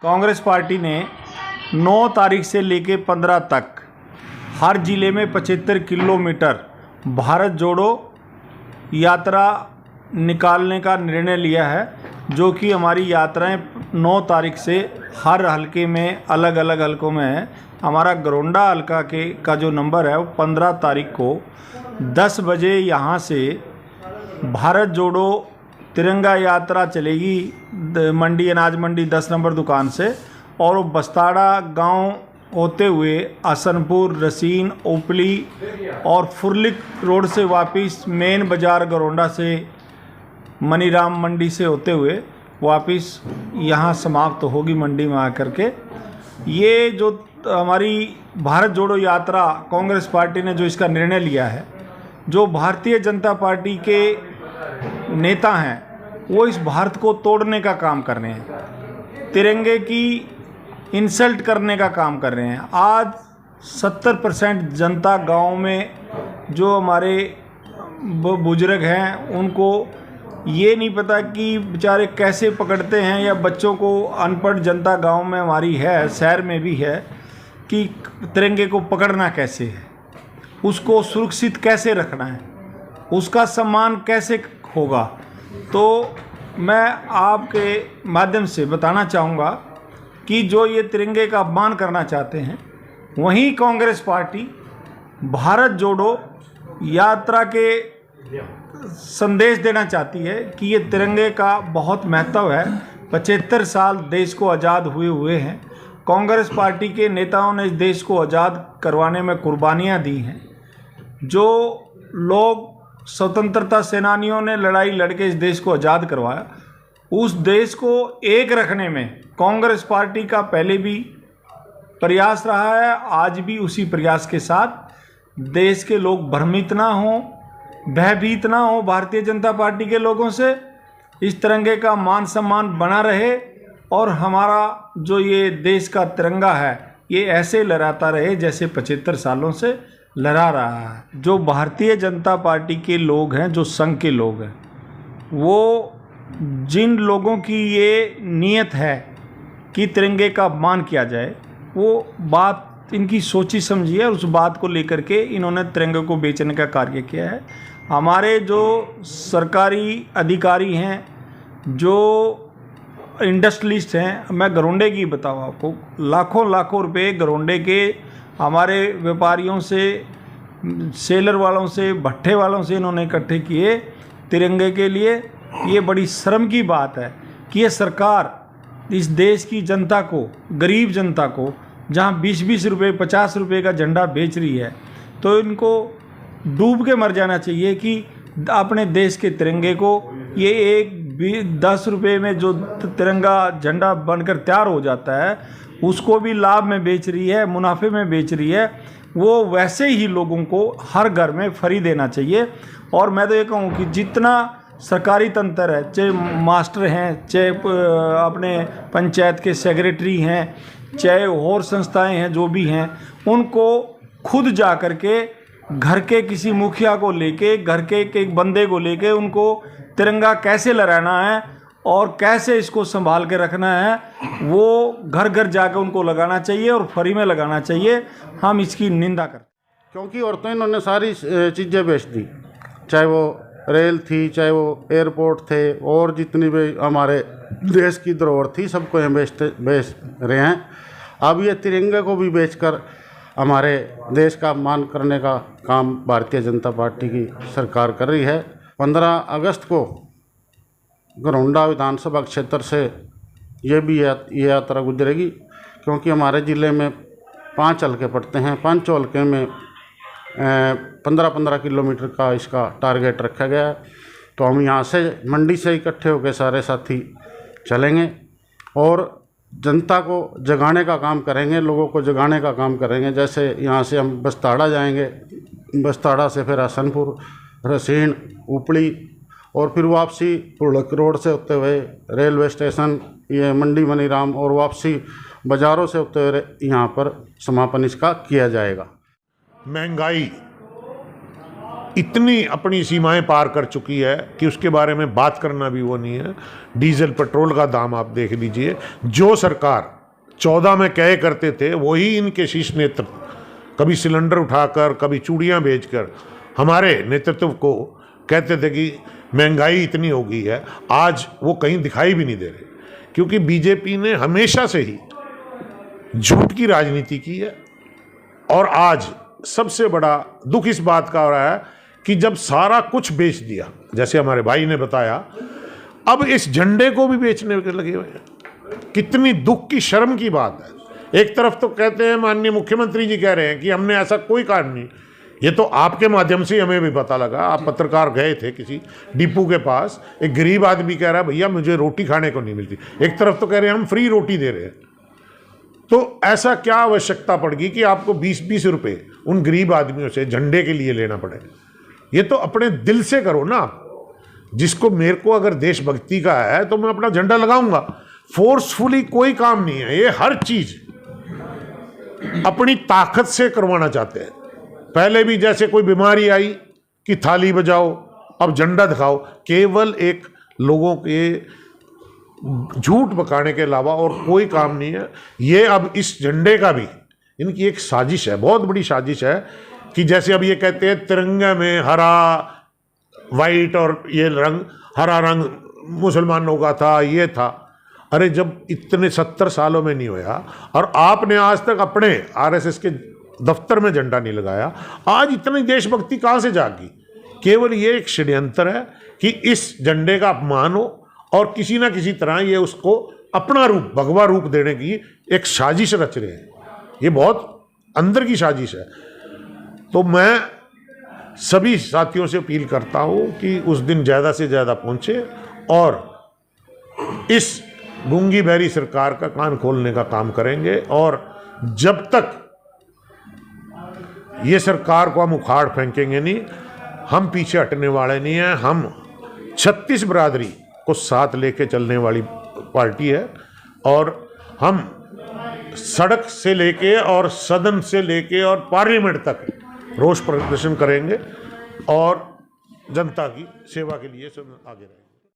Congress party ने 9 तारीख से लेके 15 तक हर ज़िले में 75 किलोमीटर भारत जोड़ो यात्रा निकालने का निर्णय लिया है, जो कि हमारी यात्राएं 9 तारीख से हर हलके में अलग अलग हलकों में है। हमारा गरोंडा हलका का जो नंबर है वो 15 तारीख को 10 बजे यहाँ से भारत जोड़ो तिरंगा यात्रा चलेगी मंडी अनाज मंडी 10 नंबर दुकान से, और वो बस्ताड़ा गांव होते हुए असनपुर, रसीन, ओपली और फुरलिक रोड से वापस मेन बाज़ार गरोंडा से मनीराम मंडी से होते हुए वापस यहाँ समाप्त होगी मंडी में आकर के। ये जो हमारी भारत जोड़ो यात्रा कांग्रेस पार्टी ने जो इसका निर्णय लिया है, जो भारतीय जनता पार्टी के नेता हैं वो इस भारत को तोड़ने का काम कर रहे हैं, तिरंगे की इंसल्ट करने का काम कर रहे हैं। आज 70% जनता गांव में जो हमारे बुजुर्ग हैं उनको ये नहीं पता कि बेचारे कैसे पकड़ते हैं, या बच्चों को अनपढ़ जनता गांव में हमारी है, शहर में भी है, कि तिरंगे को पकड़ना कैसे है, उसको सुरक्षित कैसे रखना है, उसका सम्मान कैसे होगा। तो मैं आपके माध्यम से बताना चाहूँगा कि जो ये तिरंगे का अपमान करना चाहते हैं, वहीं कांग्रेस पार्टी भारत जोड़ो यात्रा के संदेश देना चाहती है कि ये तिरंगे का बहुत महत्व है। 75 साल देश को आज़ाद हुए हैं। कांग्रेस पार्टी के नेताओं ने इस देश को आज़ाद करवाने में कुर्बानियाँ दी हैं। जो लोग स्वतंत्रता सेनानियों ने लड़ाई लड़के इस देश को आज़ाद करवाया, उस देश को एक रखने में कांग्रेस पार्टी का पहले भी प्रयास रहा है, आज भी उसी प्रयास के साथ देश के लोग भ्रमित ना हों, भयभीत ना हो भारतीय जनता पार्टी के लोगों से, इस तिरंगे का मान सम्मान बना रहे और हमारा जो ये देश का तिरंगा है ये ऐसे लहराता रहे जैसे 75 सालों से लहरा रहा है। जो भारतीय जनता पार्टी के लोग हैं, जो संघ के लोग हैं, वो जिन लोगों की ये नीयत है कि तिरंगे का अपमान किया जाए, वो बात इनकी सोची समझी है। उस बात को लेकर के इन्होंने तिरंगे को बेचने का कार्य किया है। हमारे जो सरकारी अधिकारी हैं, जो इंडस्ट्रियलिस्ट हैं, मैं गरोंडे की बताऊँ आपको, लाखों रुपए गरोंडे के हमारे व्यापारियों से, सेलर वालों से, भट्ठे वालों से इन्होंने इकट्ठे किए तिरंगे के लिए। ये बड़ी शर्म की बात है कि ये सरकार इस देश की जनता को, गरीब जनता को, जहाँ 20-20 रुपये 50 रुपये का झंडा बेच रही है, तो इनको डूब के मर जाना चाहिए कि अपने देश के तिरंगे को ये 10 रुपये में जो तिरंगा झंडा बनकर तैयार हो जाता है उसको भी लाभ में बेच रही है, मुनाफे में बेच रही है। वो वैसे ही लोगों को हर घर में फ्री देना चाहिए। और मैं तो ये कहूँ कि जितना सरकारी तंत्र है, चाहे मास्टर हैं, चाहे अपने पंचायत के सेक्रेटरी हैं, चाहे और संस्थाएं हैं जो भी हैं, उनको खुद जा कर के घर के किसी मुखिया को लेके, घर के एक बंदे को लेके उनको तिरंगा कैसे लहराना है और कैसे इसको संभाल के रखना है, वो घर घर जाकर उनको लगाना चाहिए और फ्री में लगाना चाहिए। हम इसकी निंदा करते हैं। क्योंकि औरतें इन्होंने सारी चीज़ें बेच दी, चाहे वो रेल थी, चाहे वो एयरपोर्ट थे, और जितनी भी हमारे देश की धरोहर थी सबको हम बेच रहे हैं। अब ये तिरंगे को भी बेचकर हमारे देश का अपमान करने का काम भारतीय जनता पार्टी की सरकार कर रही है। 15 अगस्त को गरोंडा विधानसभा क्षेत्र से ये यात्रा गुजरेगी, क्योंकि हमारे ज़िले में 5 हलके पड़ते हैं। 5 हलके में 15-15 किलोमीटर का इसका टारगेट रखा गया है। तो हम यहाँ से मंडी से इकट्ठे होकर सारे साथी चलेंगे और जनता को जगाने का काम करेंगे, लोगों को जगाने का काम करेंगे। जैसे यहाँ से हम बस्ताड़ा जाएंगे, बस्ताड़ा से फिर हसनपुर, रसीन, उपली, और फिर वापसी फुरलिक रोड से होते हुए रेलवे स्टेशन, ये मंडी मनीराम, और वापसी बाज़ारों से होते हुए यहाँ पर समापन इसका किया जाएगा। महंगाई इतनी अपनी सीमाएं पार कर चुकी है कि उसके बारे में बात करना भी वो नहीं है। डीजल पेट्रोल का दाम आप देख लीजिए, जो सरकार 14 में कहे करते थे वही इनके शीर्ष नेतृत्व कभी सिलेंडर उठाकर, कभी चूड़ियाँ बेचकर हमारे नेतृत्व को कहते थे कि महंगाई इतनी हो गई है। आज वो कहीं दिखाई भी नहीं दे रहे, क्योंकि बीजेपी ने हमेशा से ही झूठ की राजनीति की है। और आज सबसे बड़ा दुख इस बात का हो रहा है कि जब सारा कुछ बेच दिया, जैसे हमारे भाई ने बताया, अब इस झंडे को भी बेचने के लगे हुए हैं। कितनी दुख की, शर्म की बात है। एक तरफ तो कहते हैं, माननीय मुख्यमंत्री जी कह रहे हैं कि हमने ऐसा कोई कारण नहीं। ये तो आपके माध्यम से हमें भी पता लगा, आप पत्रकार गए थे किसी डिपो के पास, एक गरीब आदमी कह रहा है भैया मुझे रोटी खाने को नहीं मिलती। एक तरफ तो कह रहे हैं हम फ्री रोटी दे रहे हैं। तो ऐसा क्या आवश्यकता पड़गी कि आपको 20-20 रुपए उन गरीब आदमियों से झंडे के लिए लेना पड़े? ये तो अपने दिल से करो ना। जिसको, मेरे को अगर देशभक्ति का है तो मैं अपना झंडा लगाऊंगा। फोर्सफुली कोई काम नहीं है। ये हर चीज अपनी ताकत से करवाना चाहते हैं। पहले भी जैसे कोई बीमारी आई कि थाली बजाओ, अब झंडा दिखाओ। केवल एक लोगों के झूठ बकाने के अलावा और कोई काम नहीं है। ये अब इस झंडे का भी इनकी एक साजिश है, बहुत बड़ी साजिश है। कि जैसे अब ये कहते हैं तिरंगे में हरा, वाइट और ये रंग, हरा रंग मुसलमानों का था, ये था। अरे जब इतने 70 सालों में नहीं होया और आपने आज तक अपने आरएसएस के दफ्तर में झंडा नहीं लगाया, आज इतनी देशभक्ति कहाँ से जागी? केवल ये एक षड्यंत्र है कि इस झंडे का अपमान हो और किसी ना किसी तरह ये उसको अपना रूप, भगवा रूप देने की एक साजिश रच रहे हैं। ये बहुत अंदर की साजिश है। तो मैं सभी साथियों से अपील करता हूँ कि उस दिन ज़्यादा से ज़्यादा पहुँचे और इस गूंगी बहरी सरकार का कान खोलने का काम करेंगे। और जब तक ये सरकार को हम उखाड़ फेंकेंगे नहीं, हम पीछे हटने वाले नहीं हैं। हम 36 बिरादरी को साथ लेके चलने वाली पार्टी है और हम सड़क से लेके और सदन से लेके और पार्लियामेंट तक रोष प्रदर्शन करेंगे और जनता की सेवा के लिए सब आगे रहेंगे।